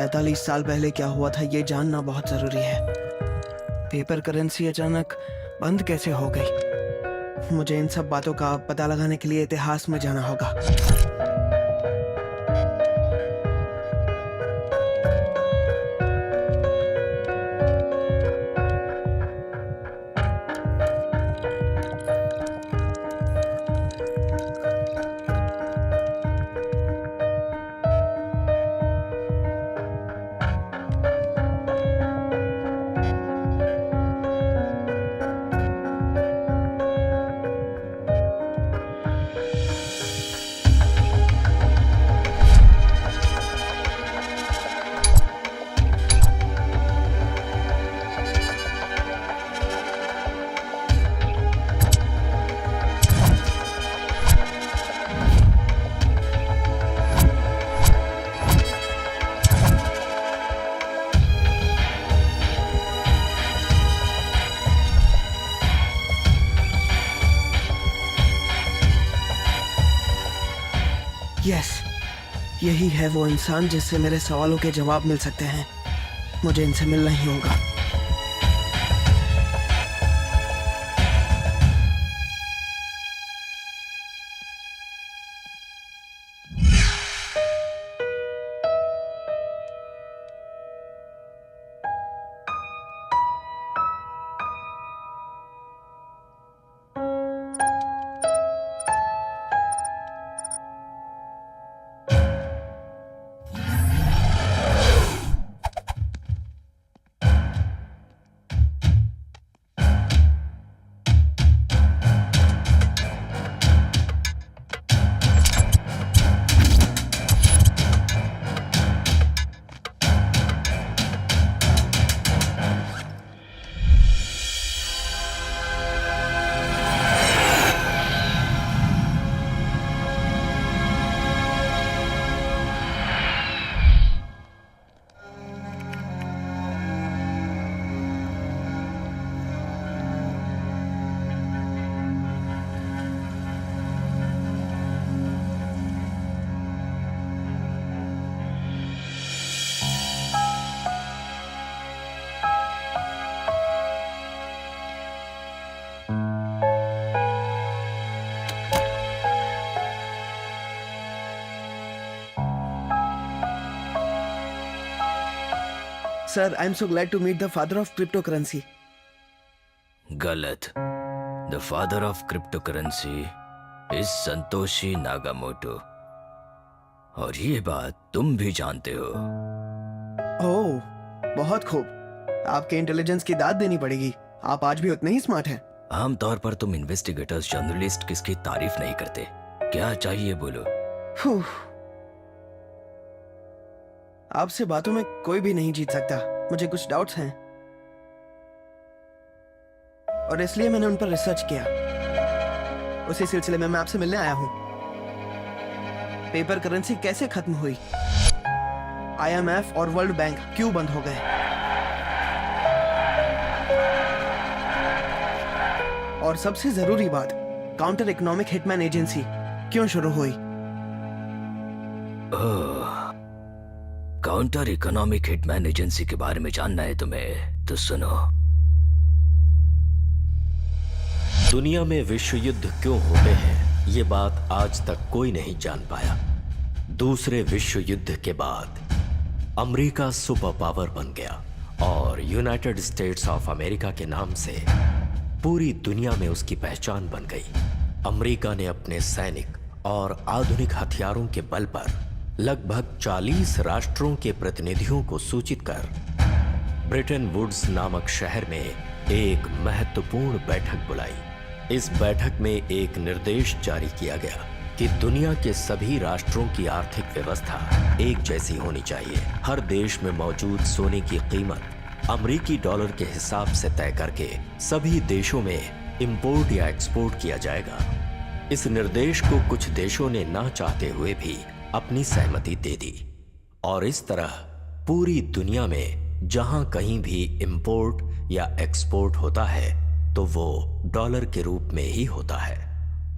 45 साल पहले क्या हुआ था ये जानना बहुत जरूरी है। पेपर करेंसी अचानक बंद कैसे हो गई? मुझे इन सब बातों का पता लगाने के लिए इतिहास में जाना होगा। यस, यही है वो इंसान जिससे मेरे सवालों के जवाब मिल सकते हैं। मुझे इनसे मिलना ही होगा। Sir, I am so glad to meet the father of cryptocurrency. गलत। The father of cryptocurrency is Satoshi Nakamoto, और ये बात तुम भी जानते हो। ओह, बहुत खूब। आपके इंटेलिजेंस की दाद देनी पड़ेगी। आप आज भी उतने ही स्मार्ट हैं। आमतौर पर तुम इन्वेस्टिगेटर्स, जर्नलिस्ट किसकी तारीफ नहीं करते। क्या चाहिए बोलो। आपसे बातों में कोई भी नहीं जीत सकता। मुझे कुछ डाउट्स हैं और इसलिए मैंने उन पर रिसर्च किया। उसी सिलसिले में मैं आपसे मिलने आया हूं। पेपर करेंसी कैसे खत्म हुई? IMF और वर्ल्ड बैंक क्यों बंद हो गए? और सबसे जरूरी बात, काउंटर इकोनॉमिक हिटमैन एजेंसी क्यों शुरू हुई? काउंटर इकोनॉमिक हिटमैन एजेंसी के बारे में जानना है तुम्हें, तो सुनो। दुनिया में विश्व युद्ध क्यों होते हैं, ये बात आज तक कोई नहीं जान पाया। दूसरे विश्व युद्ध के बाद अमेरिका सुपर पावर बन गया और यूनाइटेड स्टेट्स ऑफ अमेरिका के नाम से पूरी दुनिया में उसकी पहचान बन गई। अमेरिका ने अपने सैनिक और आधुनिक हथियारों के बल पर लगभग 40 राष्ट्रों के प्रतिनिधियों को सूचित कर ब्रिटेन वुड्स नामक शहर में एक महत्वपूर्ण बैठक बुलाई। इस बैठक में एक निर्देश जारी किया गया कि दुनिया के सभी राष्ट्रों की आर्थिक व्यवस्था एक जैसी होनी चाहिए। हर देश में मौजूद सोने की कीमत अमेरिकी डॉलर के हिसाब से तय करके सभी देशों में इंपोर्ट या एक्सपोर्ट किया जाएगा। इस निर्देश को कुछ देशों ने ना चाहते हुए भी अपनी सहमति दे दी और इस तरह पूरी दुनिया में जहां कहीं भी इंपोर्ट या एक्सपोर्ट होता है तो वो डॉलर के रूप में ही होता है।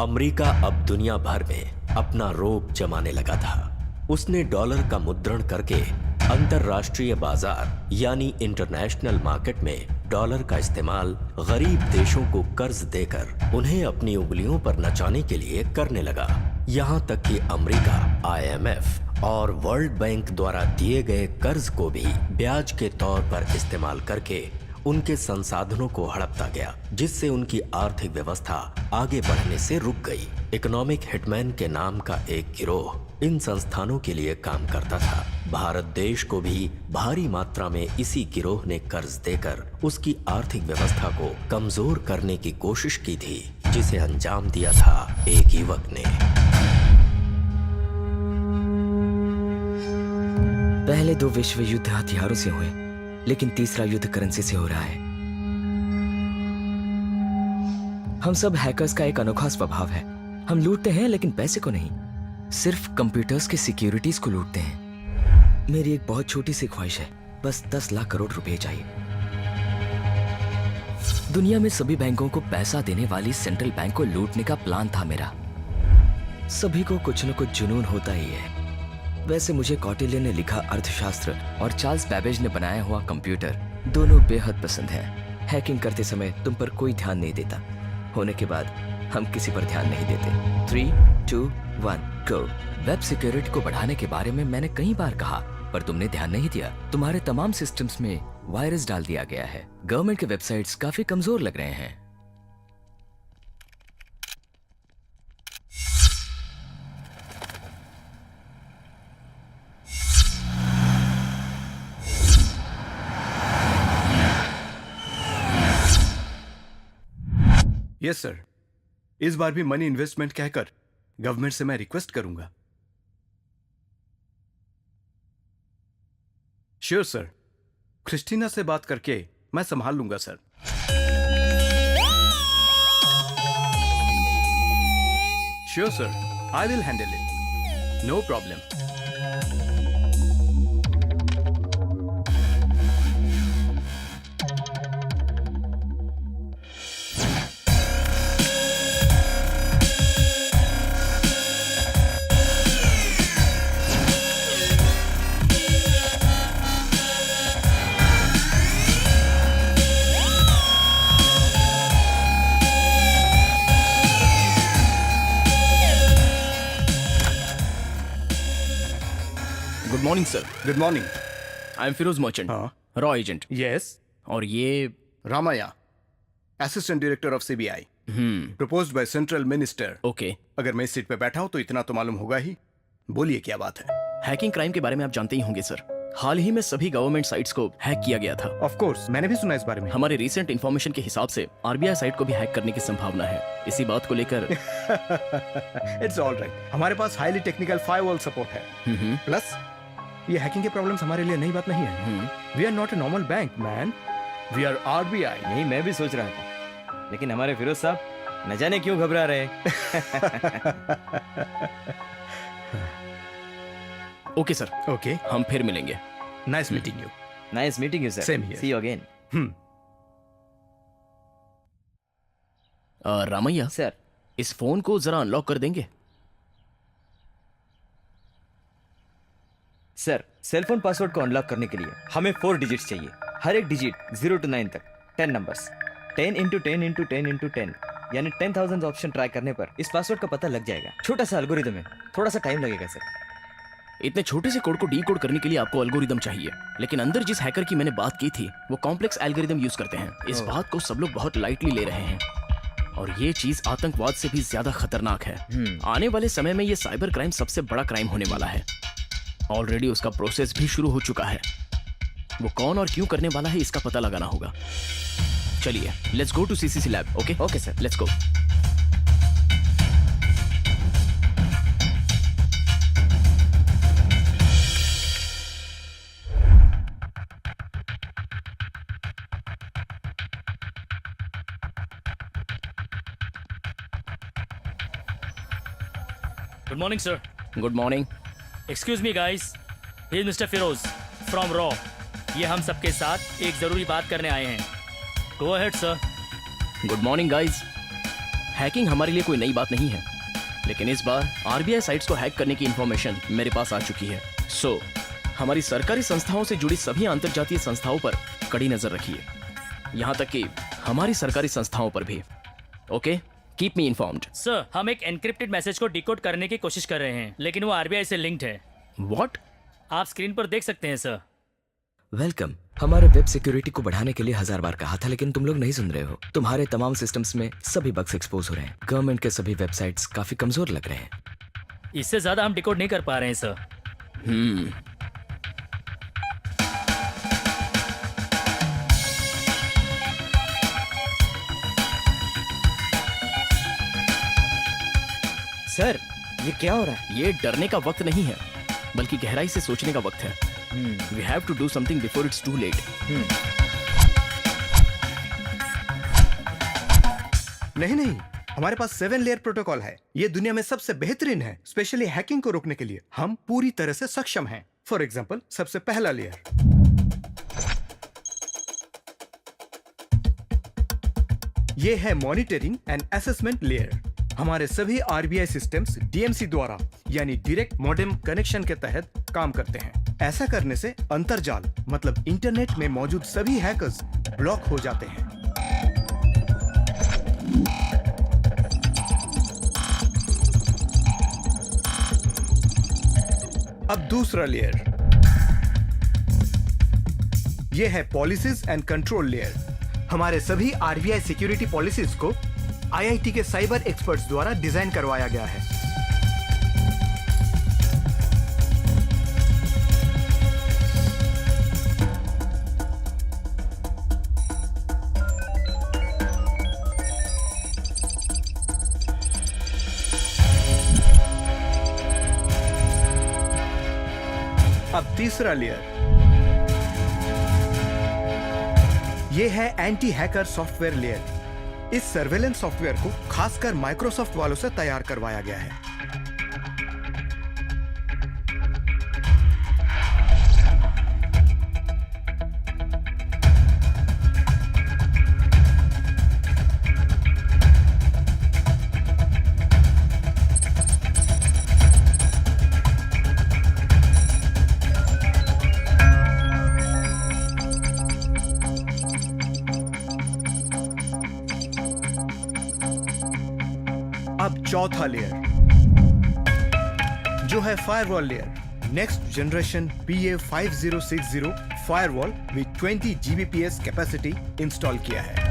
अमेरिका अब दुनिया भर में अपना रोब जमाने लगा था। उसने डॉलर का मुद्रण करके अंतरराष्ट्रीय बाजार यानी इंटरनेशनल मार्केट में डॉलर का इस्तेमाल गरीब देशों को कर्ज देकर उन्हें अपनी उंगलियों पर नचाने के लिए करने लगा। यहाँ तक कि अमेरिका, IMF और वर्ल्ड बैंक द्वारा दिए गए कर्ज को भी ब्याज के तौर पर इस्तेमाल करके उनके संसाधनों को हड़पता गया, जिससे उनकी आर्थिक व्यवस्था आगे बढ़ने से रुक गई। इकोनॉमिक हिटमैन के नाम का एक गिरोह इन संस्थानों के लिए काम करता था। भारत देश को भी भारी मात्रा में इसी गिरोह ने कर्ज देकर उसकी आर्थिक व्यवस्था को कमजोर करने की कोशिश की थी, जिसे अंजाम दिया था एक युवक ने। पहले 2 विश्व युद्ध हथियारों से हुए, लेकिन तीसरा युद्ध करेंसी से हो रहा है। हम सब हैकर्स का एक अनोखा स्वभाव है। हम लूटते हैं, लेकिन पैसे को नहीं, सिर्फ कंप्यूटर्स के सिक्योरिटीज को लूटते हैं। मेरी एक बहुत छोटी सी ख्वाहिश है, बस 10 लाख करोड़ रुपए चाहिए। दुनिया में सभी बैंकों को पैसा देने वाली सेंट्रल बैंक को लूटने का प्लान था मेरा। सभी को कुछ न कुछ जुनून होता ही है। वैसे मुझे कौटिल्य ने लिखा अर्थशास्त्र और चार्ल्स बैबेज ने बनाया हुआ कंप्यूटर दोनों बेहद पसंद है। हैकिंग करते समय तुम पर कोई ध्यान नहीं देता, होने के बाद हम किसी पर ध्यान नहीं देते। 3, 2, 1 गो। वेब सिक्योरिटी को बढ़ाने के बारे में मैंने कई बार कहा, पर तुमने ध्यान नहीं दिया। तुम्हारे तमाम सिस्टम्स में वायरस डाल दिया गया है। गवर्नमेंट के वेबसाइट्स काफी कमजोर लग रहे हैं। यस सर, इस बार भी मनी इन्वेस्टमेंट कहकर गवर्नमेंट से मैं रिक्वेस्ट करूंगा। श्योर सर, क्रिस्टीना से बात करके मैं संभाल लूंगा sir. Sure sir, I will handle it, no problem. Good morning sir. Good morning. I am Firoz Merchant, हाँ। रॉ एजेंट। यस। और ये Ramaiah, assistant director of CBI, proposed by central minister. Okay. अगर मैं इस सीट पे बैठा हूं तो इतना तो मालूम होगा ही। बोलिए क्या बात है? हैकिंग क्राइम के बारे में आप जानते ही होंगे सर। हाल ही में सभी गवर्नमेंट साइट्स को हैक किया गया था। ऑफ कोर्स, मैंने भी सुना इस बारे में। हमारे रिसेंट इंफॉर्मेशन के हिसाब से RBI साइट को भी हैक करने की संभावना है। इसी बात को लेकर इट्स ऑल राइट, हमारे पास हाईली टेक्निकल फायरवॉल सपोर्ट है। प्लस ये हैकिंग के प्रॉब्लम्स हमारे लिए नई बात नहीं है। We are not a normal bank man, we are RBI। यही मैं भी सोच रहा था, लेकिन हमारे फिरोज साहब न जाने क्यों घबरा रहे। ओके सर, ओके, हम फिर मिलेंगे। Nice meeting you. Nice meeting you sir. Same here. See you again. Ramaiah sir, इस फोन को जरा अनलॉक कर देंगे? सर सेलफोन पासवर्ड को अनलॉक करने के लिए हमें 4 डिजिट्स चाहिए। हर एक डिजिट 0 to 9 तक 10 नंबर्स। 10 into 10 into 10 into 10 यानी 10,000 ऑप्शन ट्राई करने पर इस पासवर्ड का पता लग जाएगा। छोटा सा एल्गोरिदम है, थोड़ा सा टाइम लगेगा सर। इतने छोटे से कोड को डीकोड करने के लिए आपको एल्गोरिदम चाहिए, लेकिन अंदर जिस हैकर की मैंने बात की थी वो कॉम्प्लेक्स एल्गोरिदम यूज करते हैं। इस बात को सब लोग बहुत लाइटली ले रहे हैं, और ये चीज आतंकवाद से भी ज्यादा खतरनाक है। आने वाले समय में ये साइबर क्राइम सबसे बड़ा क्राइम होने वाला है। ऑलरेडी उसका प्रोसेस भी शुरू हो चुका है। वो कौन और क्यों करने वाला है इसका पता लगाना होगा। चलिए, let's go to CCC lab. Okay okay sir, let's go. Good morning, sir. Good morning. Excuse me, guys. Here's Mr. Feroz from Raw. ये हम सबके साथ एक जरूरी बात करने आए हैं। Go ahead, sir. Good morning guys. Hacking हमारे लिए कोई नई बात नहीं है, लेकिन इस बार RBI साइट्स को हैक करने की इंफॉर्मेशन मेरे पास आ चुकी है। सो हमारी सरकारी संस्थाओं से जुड़ी सभी अंतर्जातीय संस्थाओं पर कड़ी नजर रखिए, यहाँ तक कि हमारी सरकारी संस्थाओं पर भी। Okay, keep me informed. Sir, हम एक एनक्रिप्टेड मैसेज को डिकोड करने की कोशिश कर रहे हैं, लेकिन वो आरबीआई से लिंक्ड है। व्हाट? आप स्क्रीन पर देख सकते हैं सर। वेलकम। हमारे वेब सिक्योरिटी को बढ़ाने के लिए 1000 बार कहा था, लेकिन तुम लोग नहीं सुन रहे हो। तुम्हारे तमाम सिस्टम्स में सभी बग्स एक्सपोज हो रहे हैं। गवर्नमेंट के सभी वेबसाइट्स काफी कमजोर लग रहे हैं। इससे ज्यादा हम डिकोड नहीं कर पा रहे हैं सर। सर, ये क्या हो रहा है? ये डरने का वक्त नहीं है, बल्कि गहराई से सोचने का वक्त है। We have to do something before it's too late. नहीं, हमारे पास 7 लेयर प्रोटोकॉल है। ये दुनिया में सबसे बेहतरीन है, स्पेशली हैकिंग को रोकने के लिए हम पूरी तरह से सक्षम हैं। फॉर एग्जाम्पल, सबसे पहला लेयर, ये है मॉनिटरिंग एंड असेसमेंट लेयर। हमारे सभी आरबीआई सिस्टम्स डीएमसी द्वारा यानी डायरेक्ट मॉडेम कनेक्शन के तहत काम करते हैं। ऐसा करने से अंतरजाल मतलब इंटरनेट में मौजूद सभी हैकर्स ब्लॉक हो जाते हैं। अब दूसरा लेयर, यह है पॉलिसीज एंड कंट्रोल लेयर। हमारे सभी आरबीआई सिक्योरिटी पॉलिसीज को आईआईटी के साइबर एक्सपर्ट्स द्वारा डिजाइन करवाया गया है। अब तीसरा लेयर, यह है एंटी हैकर सॉफ्टवेयर लेयर। इस सर्वेलेंस सॉफ्टवेयर को खासकर माइक्रोसॉफ्ट वालों से तैयार करवाया गया है। अब चौथा लेयर, जो है firewall layer. Next generation PA5060 firewall with 20 Gbps capacity install किया है।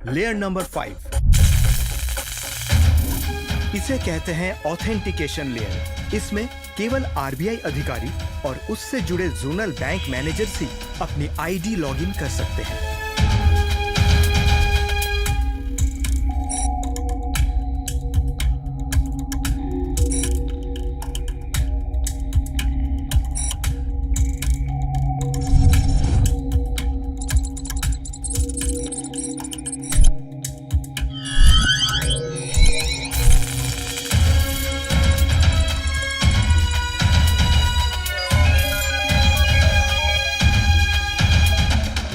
लेयर नंबर 5, इसे कहते हैं ऑथेंटिकेशन लेयर। इसमें केवल आरबीआई अधिकारी और उससे जुड़े जोनल बैंक मैनेजर्स ही अपनी आईडी लॉगिन कर सकते हैं।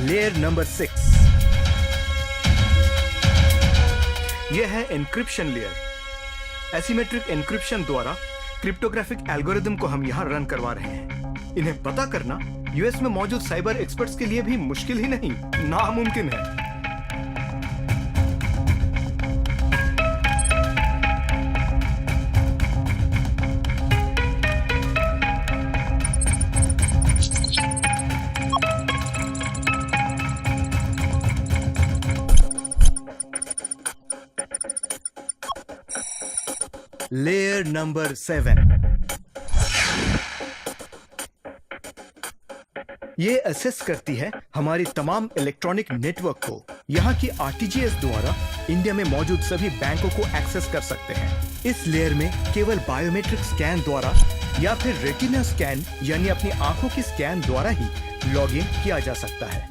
लेयर नंबर 6, यह है एन्क्रिप्शन लेयर। एसिमेट्रिक एन्क्रिप्शन द्वारा क्रिप्टोग्राफिक एल्गोरिदम को हम यहां रन करवा रहे हैं। इन्हें पता करना यूएस में मौजूद साइबर एक्सपर्ट्स के लिए भी मुश्किल ही नहीं, नामुमकिन है। लेयर नंबर 7, ये असेस करती है हमारी तमाम इलेक्ट्रॉनिक नेटवर्क को। यहाँ की आरटीजीएस द्वारा इंडिया में मौजूद सभी बैंकों को एक्सेस कर सकते हैं। इस लेयर में केवल बायोमेट्रिक स्कैन द्वारा या फिर रेटिना स्कैन यानी अपनी आंखों की स्कैन द्वारा ही लॉगिन किया जा सकता है।